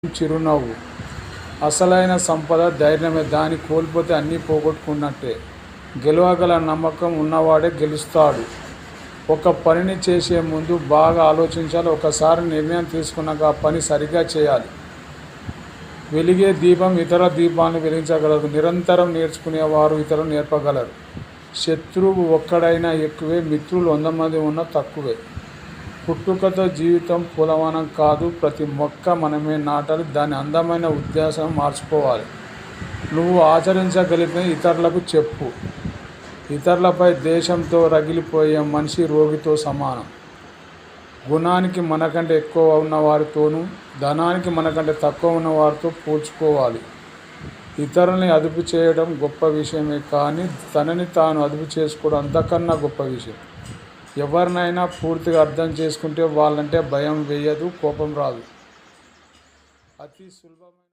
చిరునవ్వు. అసలైన సంపద ధైర్యమే. దాన్ని కోల్పోతే అన్నీ పోగొట్టుకున్నట్టే. గెలవగల నమ్మకం ఉన్నవాడే గెలుస్తాడు. ఒక పనిని చేసే ముందు బాగా ఆలోచించాలి. ఒకసారి నిర్ణయం తీసుకున్నాక ఆ పని సరిగ్గా చేయాలి. వెలిగే దీపం ఇతర దీపాలను వెలిగించగలదు. నిరంతరం నేర్చుకునేవారు ఇతరులు నేర్పగలరు. శత్రువు ఒక్కడైనా ఎక్కువే, మిత్రులు 100 మంది ఉన్నా తక్కువే. పుట్టుకతో జీవితం పొలవనం కాదు. ప్రతి మొక్క మనమే నాటాలి. దాని అందమైన ఉద్దేశం మార్చుకోవాలి. నువ్వు ఆచరించగలిగితే ఇతరులకు చెప్పు. ఇతరులపై దేశంతో రగిలిపోయే మనిషి రోగితో సమానం. గుణానికి మనకంటే ఎక్కువ ఉన్నవారితోనూ, ధనానికి మనకంటే తక్కువ ఉన్నవారితో పోల్చుకోవాలి. ఇతరుల్ని అదుపు చేయడం గొప్ప విషయమే, కానీ తనని తాను అదుపు చేసుకోవడం అంతకన్నా గొప్ప విషయం. ఎవరినైనా పూర్తిగా అర్థం చేసుకుంటే వాళ్ళంటే భయం వేయదు, కోపం రాదు. అతి సులభమైన